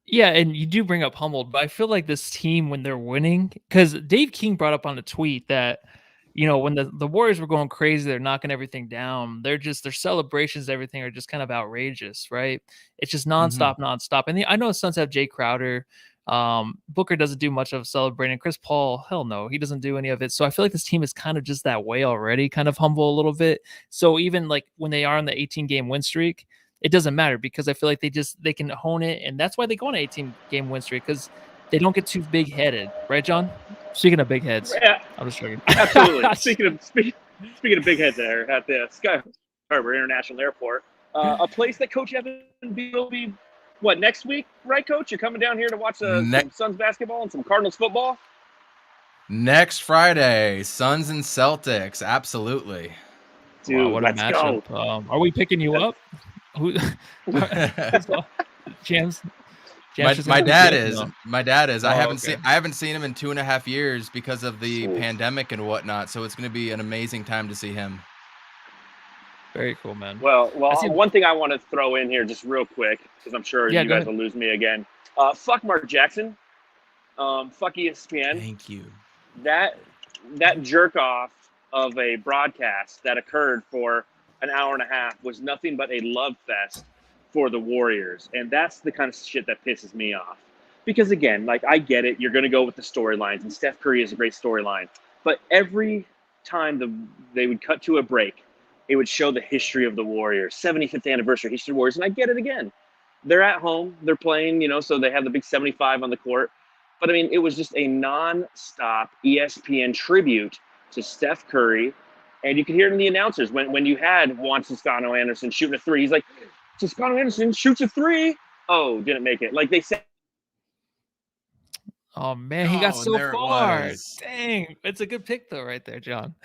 Yeah, and you do bring up humbled, but I feel like this team, when they're winning, because Dave King brought up on the tweet that, when the Warriors were going crazy, they're knocking everything down. Their celebrations, everything are just kind of outrageous, right? It's just nonstop. And I know the Suns have Jay Crowder. Booker doesn't do much of celebrating. Chris Paul, hell no, he doesn't do any of it. So I feel like this team is kind of just that way already, kind of humble a little bit. So even like when they are on the 18-game win streak, it doesn't matter because I feel like they can hone it, and that's why they go on an 18-game win streak, because they don't get too big-headed, right, John? Speaking of big heads, Yeah, I'm just joking. absolutely. speaking of big heads, there at the Sky Harbor International Airport. A place that Coach Evan will be, next week, right, Coach? You're coming down here to watch some Suns basketball and some Cardinals football? Next Friday, Suns and Celtics. Absolutely. Dude, wow, what a let's matchup. go. Are we picking you up? Who? James? My dad is. My dad is. I haven't seen him in 2.5 years because of the pandemic and whatnot. So it's going to be an amazing time to see him. Very cool, man. Well, one thing I want to throw in here just real quick, because I'm sure you guys will lose me again. Fuck Mark Jackson. Fuck ESPN. Thank you. That jerk off of a broadcast that occurred for an hour and a half was nothing but a love fest for the Warriors. And that's the kind of shit that pisses me off. Because again, like, I get it, you're going to go with the storylines, and Steph Curry is a great storyline. But every time they would cut to a break, it would show the history of the Warriors, 75th anniversary history of the Warriors. And I get it again. They're at home, they're playing, so they have the big 75 on the court. But I mean, it was just a non-stop ESPN tribute to Steph Curry. And you could hear it in the announcers when you had Juan Toscano Anderson shooting a three. He's like, Toscano Anderson shoots a three. Oh, didn't make it. Like they said. Oh man, he got so far. Dang, it's a good pick though, right there, John.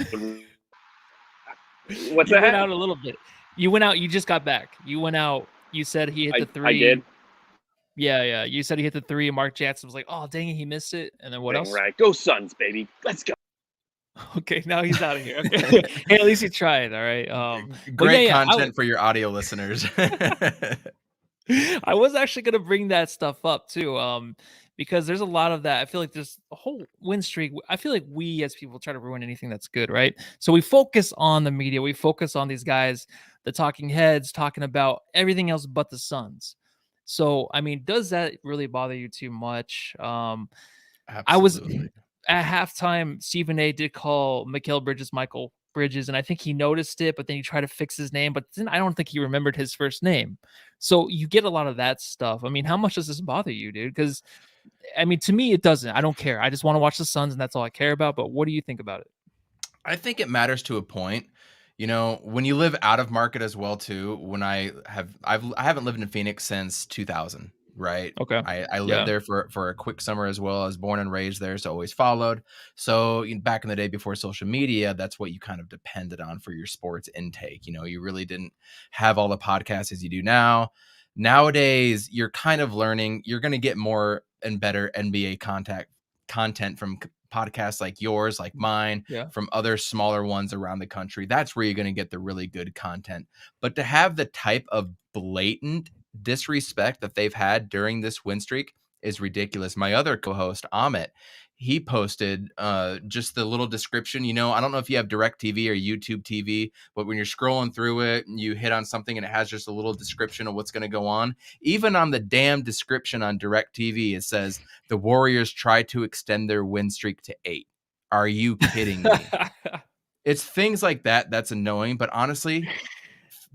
What's that? You went out a little bit. You went out. You just got back. You went out. You said he hit the three. I did. Yeah. You said he hit the three. Mark Jackson was like, "Oh, dang it, he missed it." And then what else? Right. Go Suns, baby. Let's go. Okay, now he's out of here. Okay. Hey, at least he tried. All right. Great content for your audio listeners. I was actually gonna bring that stuff up too, because there's a lot of that. I feel like there's a whole win streak. I feel like we as people try to ruin anything that's good, right? So we focus on the media. We focus on these guys, the talking heads, talking about everything else but the Suns. So I mean, does that really bother you too much? Absolutely. I was at halftime. Stephen A. did call Mikal Bridges Mikal Bridges, and I think he noticed it, but then he tried to fix his name, but then I don't think he remembered his first name. So you get a lot of that stuff. I mean, how much does this bother you, dude? Because I mean, to me, it doesn't. I don't care. I just want to watch the Suns, and that's all I care about. But what do you think about it? I think it matters to a point. When you live out of market as well too. When I haven't lived in Phoenix since 2000. Right. Okay. I lived there for a quick summer as well. I was born and raised there, so always followed. So back in the day before social media, that's what you kind of depended on for your sports intake. You really didn't have all the podcasts as you do now. Nowadays, you're kind of learning. You're going to get more and better NBA content from podcasts like yours, like mine, from other smaller ones around the country. That's where you're going to get the really good content. But to have the type of blatant disrespect that they've had during this win streak is ridiculous. My other co-host, Amit, he posted just the little description. I don't know if you have DirecTV or YouTube TV, but when you're scrolling through it and you hit on something and it has just a little description of what's going to go on, even on the damn description on DirecTV, it says the Warriors try to extend their win streak to 8. Are you kidding me? It's things like that that's annoying, but honestly,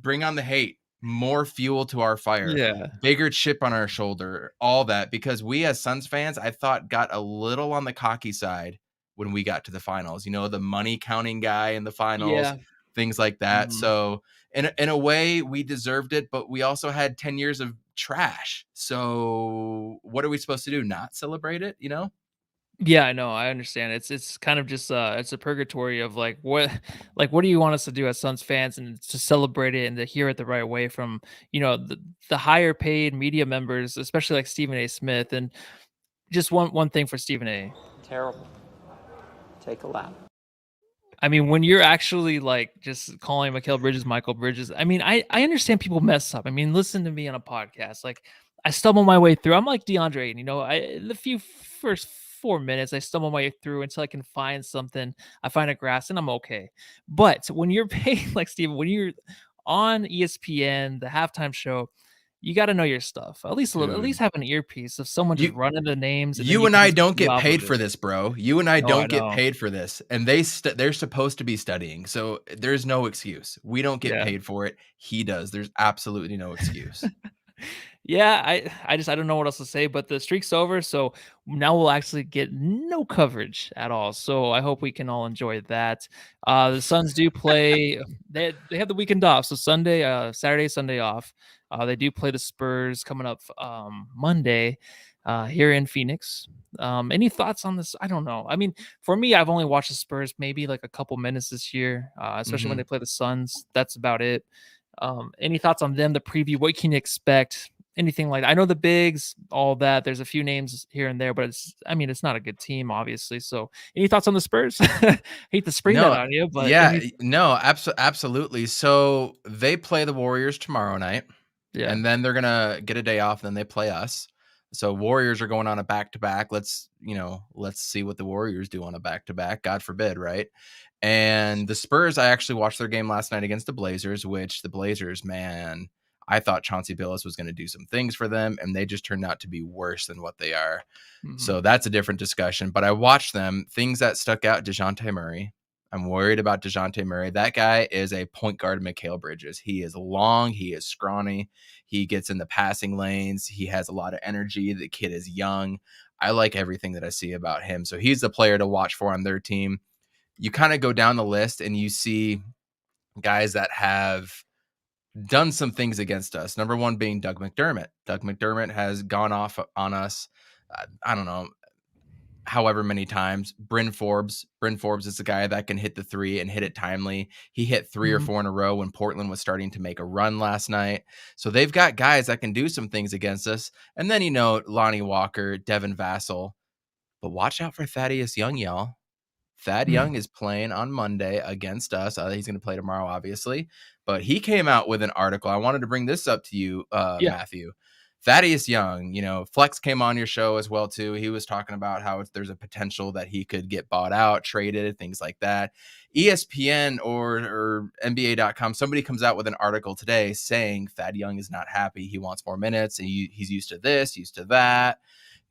bring on the hate. More fuel to our fire, bigger chip on our shoulder, all that, because we as Suns fans, I thought, got a little on the cocky side when we got to the finals. The money counting guy in the finals, things like that. Mm-hmm. So in a way, we deserved it, but we also had 10 years of trash. So what are we supposed to do? Not celebrate it? Yeah, I know. I understand. It's kind of just it's a purgatory of what do you want us to do as Suns fans, and to celebrate it and to hear it the right way from the higher paid media members, especially like Stephen A. Smith. And just one thing for Stephen A. Terrible. Take a lap. I mean, when you're actually just calling Mikal Bridges Mikal Bridges, I mean, I understand people mess up. I mean, listen to me on a podcast. I stumble my way through. I'm like Deandre Ayton, the few first 4 minutes, I stumble my way through until I can find something. I find a grass and I'm okay. But when you're paying like Steven, when you're on ESPN, the halftime show, you got to know your stuff. At least have an earpiece of someone just running the names. And you and I don't get paid for this, bro. You and I don't get paid for this, and they're supposed to be studying. So there's no excuse. We don't get paid for it. He does. There's absolutely no excuse. Yeah, I don't know what else to say, but the streak's over, so now we'll actually get no coverage at all. So I hope we can all enjoy that. The Suns do play. They have the weekend off, so Saturday, Sunday off. They do play the Spurs coming up Monday here in Phoenix. Any thoughts on this? I don't know. I mean, for me, I've only watched the Spurs maybe like a couple minutes this year, especially when Mhm. they play the Suns. That's about it. Any thoughts on them? The preview? What can you expect? Anything like that? I know the bigs, all that. There's a few names here and there, but it's not a good team, obviously. So, any thoughts on the Spurs? Hate to spring that No, on you, but yeah, any, no, absolutely. So they play the Warriors tomorrow night, yeah. and then they're gonna get a day off, and then they play us. So Warriors are going on a back to back. Let's see what the Warriors do on a back to back. God forbid, right? And the Spurs, I actually watched their game last night against the Blazers, which the Blazers, man, I thought Chauncey Billups was going to do some things for them, and they just turned out to be worse than what they are. Mhm. So that's a different discussion. But I watched them. Things that stuck out: DeJounte Murray. I'm worried about DeJounte Murray. That guy is a point guard Mikal Bridges. He is long. He is scrawny. He gets in the passing lanes. He has a lot of energy. The kid is young. I like everything that I see about him. So he's the player to watch for on their team. You kind of go down the list and you see guys that have done some things against us. Number one being Doug McDermott. Doug McDermott has gone off on us. I don't know, however many times. Bryn Forbes is the guy that can hit the three and hit it timely. He hit 3 or Mhm. 4 in a row when Portland was starting to make a run last night. So they've got guys that can do some things against us. And then, Lonnie Walker, Devin Vassell. But watch out for Thaddeus Young, y'all. Thad Mhm. Young is playing on Monday against us. He's going to play tomorrow, obviously. But he came out with an article. I wanted to bring this up to you, Yeah. Matthew. Thaddeus Young, Flex came on your show as well, too. He was talking about how there's a potential that he could get bought out, traded, things like that. ESPN or NBA.com, somebody comes out with an article today saying Thad Young is not happy. He wants more minutes. And he's used to this, used to that.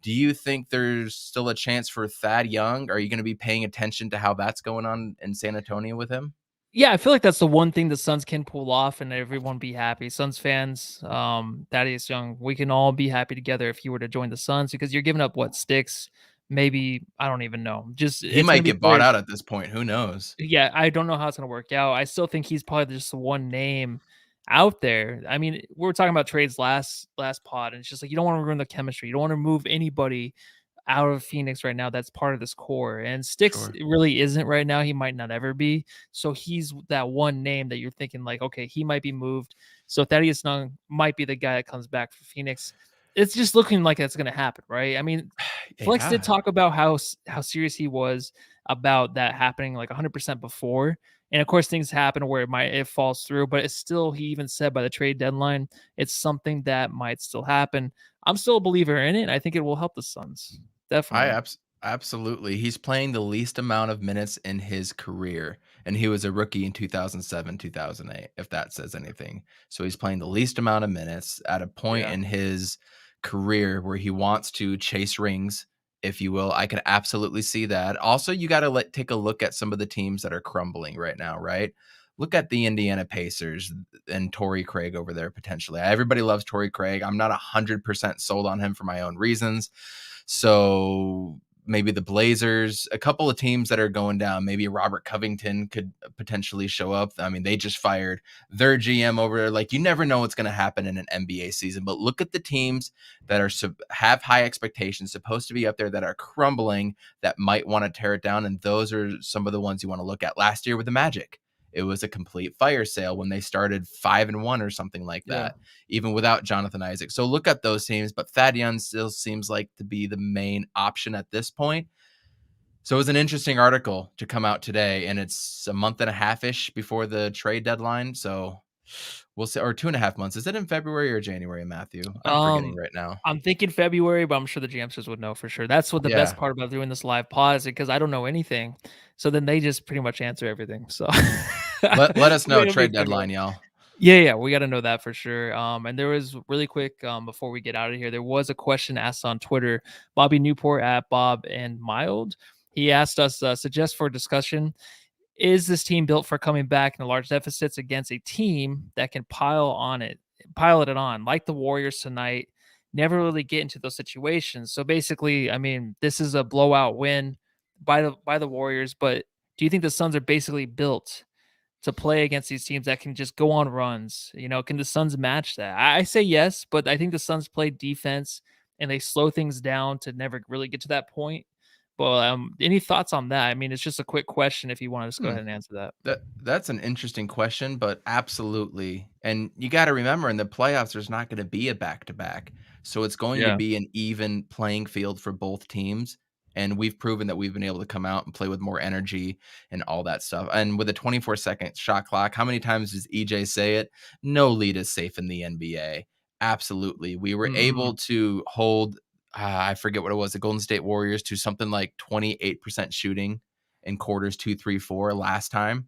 Do you think there's still a chance for Thad Young? Are you going to be paying attention to how that's going on in San Antonio with him? Yeah, I feel like that's the one thing the Suns can pull off and everyone be happy. Suns fans, Thaddeus Young, we can all be happy together if you were to join the Suns because you're giving up what sticks, maybe I don't even know. Just He it's gonna might be get bought players. out at this point. Who knows? Yeah, I don't know how it's gonna work out. I still think he's probably just the one name out there. I mean, we were talking about trades last pod, and it's just like you don't want to ruin the chemistry. You don't want to move anybody out of Phoenix right now that's part of this core. And Sticks Sure. really isn't right now. He might not ever be. So he's that one name that you're thinking like, okay, he might be moved. So Thaddeus Young might be the guy that comes back for Phoenix. It's just looking like that's going to happen, right? I mean, Flex did Yeah. talk about how serious he was about that happening like 100% before. And of course, things happen where it falls through, but it's still, he even said by the trade deadline, it's something that might still happen. I'm still a believer in it. I think it will help the Suns. Definitely. Absolutely. He's playing the least amount of minutes in his career, and he was a rookie in 2007, 2008, if that says anything. So he's playing the least amount of minutes at a point Yeah. in his career where he wants to chase rings, if you will. I can absolutely see that. Also, you got to take a look at some of the teams that are crumbling right now, right? Look at the Indiana Pacers and Torrey Craig over there potentially. Everybody loves Torrey Craig. I'm not 100% sold on him for my own reasons. So maybe the Blazers, a couple of teams that are going down. Maybe Robert Covington could potentially show up. I mean, they just fired their GM over there. Like, you never know what's going to happen in an NBA season. But look at the teams that have high expectations, supposed to be up there, that are crumbling, that might want to tear it down. And those are some of the ones you want to look at. Last year with the Magic, it was a complete fire sale when they started 5-1 or something like Yeah. that, even without Jonathan Isaac. So look at those teams, but Thad Young still seems like to be the main option at this point. So it was an interesting article to come out today, and it's a month and a half-ish before the trade deadline. So we'll see, or 2.5 months. Is it in February or January, Matthew? I'm forgetting right now. I'm thinking February, but I'm sure the GMsters would know for sure. That's what the best Yeah. part about doing this live pod is because I don't know anything. So then they just pretty much answer everything. So Let us know, it'll be a trade good one. deadline, y'all. Yeah, we got to know that for sure. And there was really quick before we get out of here, there was a question asked on Twitter. Bobby Newport at Bob and Mild. He asked us suggest for discussion. Is this team built for coming back in large deficits against a team that can pile on it pile it on, like the Warriors tonight. Never really get into those situations. So basically, I mean, this is a blowout win by the Warriors. But do you think the Suns are basically built to play against these teams that can just go on runs? You know, can the Suns match that? I say yes, but I think the Suns play defense and they slow things down to never really get to that point. But any thoughts on that? I mean, it's just a quick question if you want to just go ahead and answer that. That's an interesting question, but absolutely. And you got to remember, in the playoffs, there's not going to be a back-to-back. So it's going to Yeah. be an even playing field for both teams. And we've proven that we've been able to come out and play with more energy and all that stuff. And with a 24-second shot clock, how many times does EJ say it? No lead is safe in the NBA. Absolutely. We were able to hold, I forget what it was, the Golden State Warriors to something like 28% shooting in quarters 2, 3, 4 last time.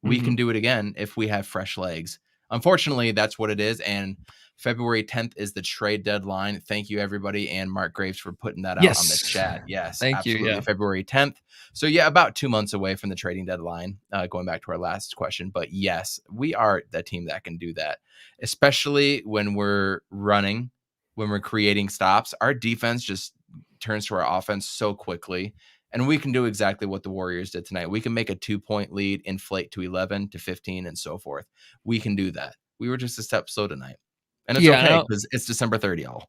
We can do it again if we have fresh legs. Unfortunately, that's what it is. And February 10th is the trade deadline. Thank you, everybody, and Mark Graves for putting that out on the chat. Yes, Thank you, absolutely. yeah. February 10th. So, yeah, about 2 months away from the trading deadline, going back to our last question. But, yes, we are the team that can do that, especially when we're running, when we're creating stops. Our defense just turns to our offense so quickly. And we can do exactly what the Warriors did tonight. We can make a 2-point lead, inflate to 11 to 15 and so forth. We can do that. We were just a step slow tonight. And it's okay because it's December 30th, y'all.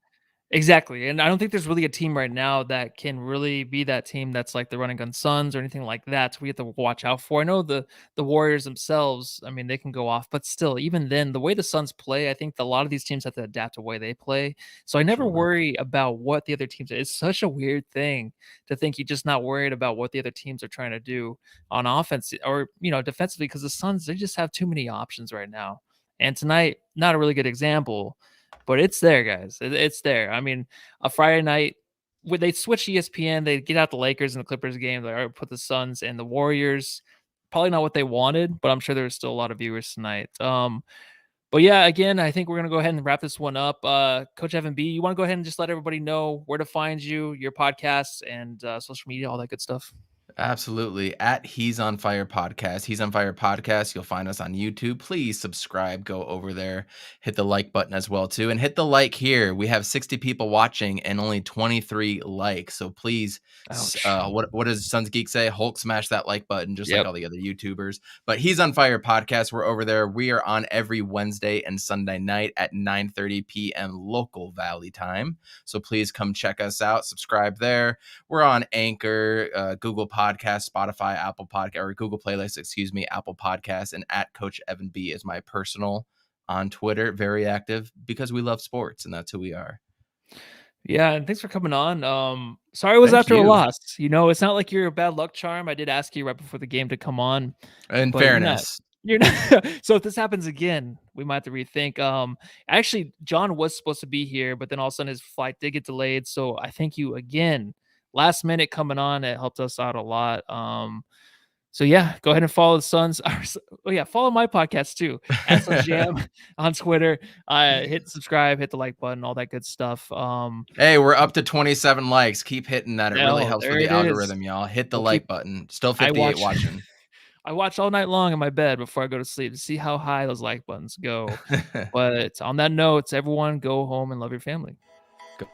Exactly. And I don't think there's really a team right now that can really be that team that's like the running gun Suns or anything like that. So we have to watch out for. I know the Warriors themselves, I mean, they can go off, but still, even then, the way the Suns play, I think a lot of these teams have to adapt the way they play. So I never worry about what the other teams are. It's such a weird thing to think you're just not worried about what the other teams are trying to do on offense or, you know, defensively, because the Suns, they just have too many options right now. And tonight, not a really good example. But it's there, guys. It's there. I mean, a Friday night, when they switch ESPN, they get out the Lakers and the Clippers game. They put the Suns and the Warriors. Probably not what they wanted, but I'm sure there's still a lot of viewers tonight. But yeah, again, I think we're gonna go ahead and wrap this one up. Coach Evan B, you want to go ahead and just let everybody know where to find you, your podcasts, and social media, all that good stuff. Absolutely. At He's on Fire Podcast. He's on Fire Podcast. You'll find us on YouTube. Please subscribe. Go over there. Hit the like button as well, too. And hit the like here. We have 60 people watching and only 23 likes. So please, what does Suns Geek say? Hulk smash that like button, just like all the other YouTubers. But He's on Fire Podcast. We're over there. We are on every Wednesday and Sunday night at 9:30 p.m. local Valley time. So please come check us out. Subscribe there. We're on Anchor, Google Podcast, Spotify, Apple Podcast, or Google Playlist, Apple Podcasts, and at Coach Evan B is my personal on Twitter. Very active because we love sports, and that's who we are. Yeah, and thanks for coming on. Sorry it was after a loss. You know, it's not like you're a bad luck charm. I did ask you right before the game to come on. In fairness. You're not. So if this happens again, we might have to rethink. Actually, John was supposed to be here, but then all of a sudden his flight did get delayed. So I thank you again. Last minute coming on, it helped us out a lot. So yeah, go ahead and follow the Suns. Oh yeah, follow my podcast too. Jam on Twitter. Hit subscribe, hit the like button, all that good stuff. Hey, we're up to 27 likes. Keep hitting that. It really helps with the algorithm, is. y'all. Hit the like button. Still 58 watching. I watch all night long in my bed before I go to sleep to see how high those like buttons go. But on that note, everyone go home and love your family. Go.